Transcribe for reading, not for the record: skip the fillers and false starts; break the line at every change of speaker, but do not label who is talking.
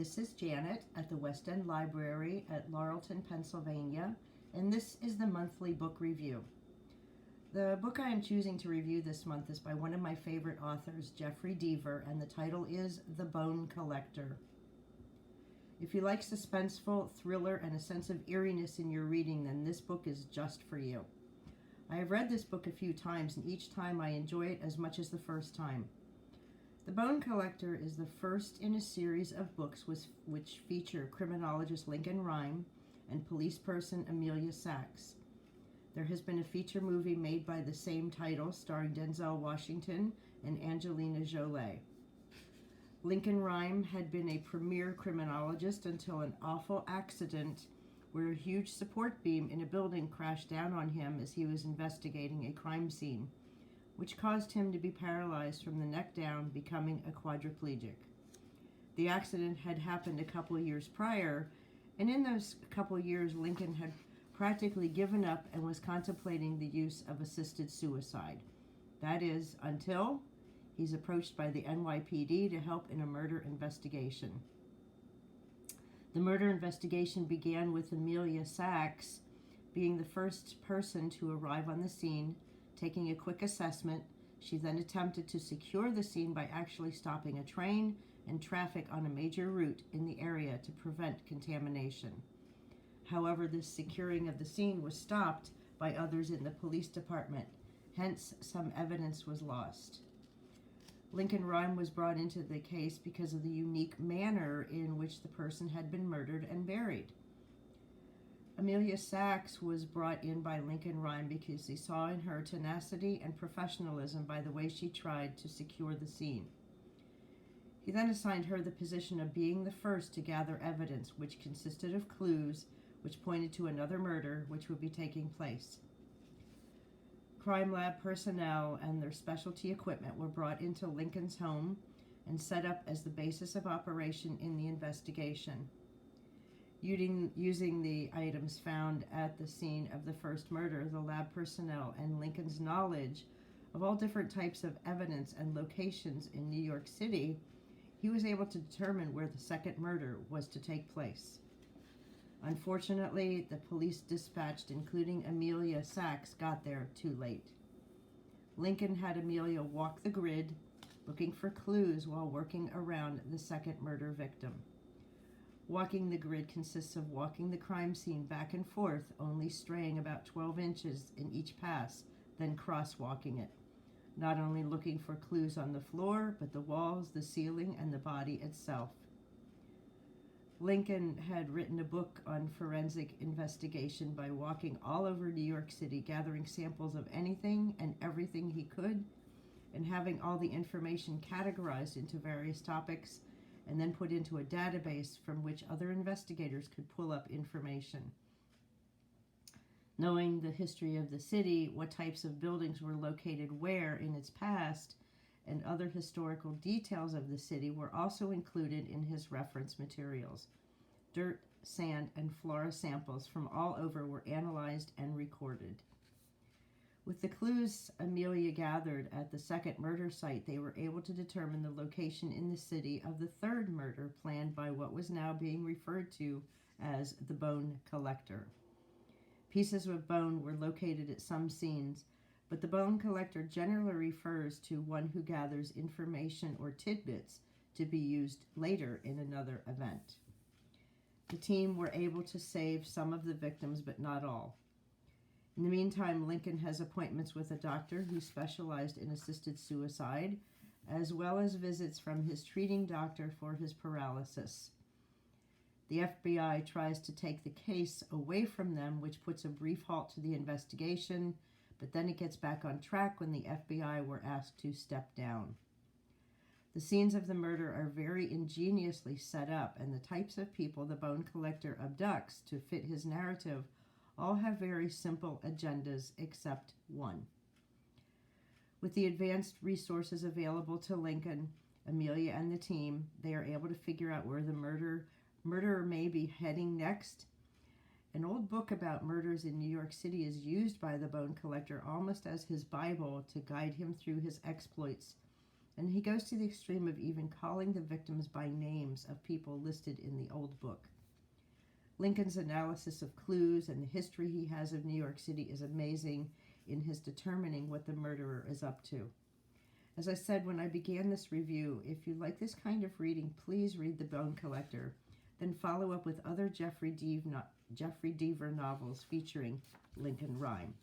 This is Janet at the West End Library at Laurelton, Pennsylvania, and this is the monthly book review. The book I am choosing to review this month is by one of my favorite authors, Jeffrey Deaver, and the title is The Bone Collector. If you like suspenseful, thriller, and a sense of eeriness in your reading, then this book is just for you. I have read this book a few times, and each time I enjoy it as much as the first time. The Bone Collector is the first in a series of books which feature criminologist Lincoln Rhyme and police person Amelia Sachs. There has been a feature movie made by the same title starring Denzel Washington and Angelina Jolie. Lincoln Rhyme had been a premier criminologist until an awful accident where a huge support beam in a building crashed down on him as he was investigating a crime scene, which caused him to be paralyzed from the neck down, becoming a quadriplegic. The accident had happened a couple years prior, and in those couple years, Lincoln had practically given up and was contemplating the use of assisted suicide. That is, until he's approached by the NYPD to help in a murder investigation. The murder investigation began with Amelia Sachs being the first person to arrive on the scene. Taking a quick assessment, she then attempted to secure the scene by actually stopping a train and traffic on a major route in the area to prevent contamination. However, this securing of the scene was stopped by others in the police department, hence some evidence was lost. Lincoln Rhyme was brought into the case because of the unique manner in which the person had been murdered and buried. Amelia Sachs was brought in by Lincoln Rhyme because he saw in her tenacity and professionalism by the way she tried to secure the scene. He then assigned her the position of being the first to gather evidence, which consisted of clues which pointed to another murder which would be taking place. Crime lab personnel and their specialty equipment were brought into Lincoln's home and set up as the basis of operation in the investigation. Using the items found at the scene of the first murder, the lab personnel and Lincoln's knowledge of all different types of evidence and locations in New York City, he was able to determine where the second murder was to take place. Unfortunately, the police dispatched, including Amelia Sachs, got there too late. Lincoln had Amelia walk the grid, looking for clues while working around the second murder victim. Walking the grid consists of walking the crime scene back and forth, only straying about 12 inches in each pass, then crosswalking it. Not only looking for clues on the floor, but the walls, the ceiling, and the body itself. Lincoln had written a book on forensic investigation by walking all over New York City, gathering samples of anything and everything he could, and having all the information categorized into various topics and then put into a database from which other investigators could pull up information. Knowing the history of the city, what types of buildings were located where in its past, and other historical details of the city were also included in his reference materials. Dirt, sand, and flora samples from all over were analyzed and recorded. With the clues Amelia gathered at the second murder site, they were able to determine the location in the city of the third murder planned by what was now being referred to as the Bone Collector. Pieces of bone were located at some scenes, but the Bone Collector generally refers to one who gathers information or tidbits to be used later in another event. The team were able to save some of the victims, but not all. In the meantime, Lincoln has appointments with a doctor who specialized in assisted suicide, as well as visits from his treating doctor for his paralysis. The FBI tries to take the case away from them, which puts a brief halt to the investigation, but then it gets back on track when the FBI were asked to step down. The scenes of the murder are very ingeniously set up, and the types of people the Bone Collector abducts to fit his narrative all have very simple agendas except one. With the advanced resources available to Lincoln, Amelia, and the team, they are able to figure out where the murderer may be heading next. An old book about murders in New York City is used by the Bone Collector almost as his Bible to guide him through his exploits and he goes to the extreme of even calling the victims by names of people listed in the old book. Lincoln's analysis of clues and the history he has of New York City is amazing in his determining what the murderer is up to. As I said when I began this review, if you like this kind of reading, please read The Bone Collector, then follow up with other Jeffrey Deaver novels featuring Lincoln Rhyme.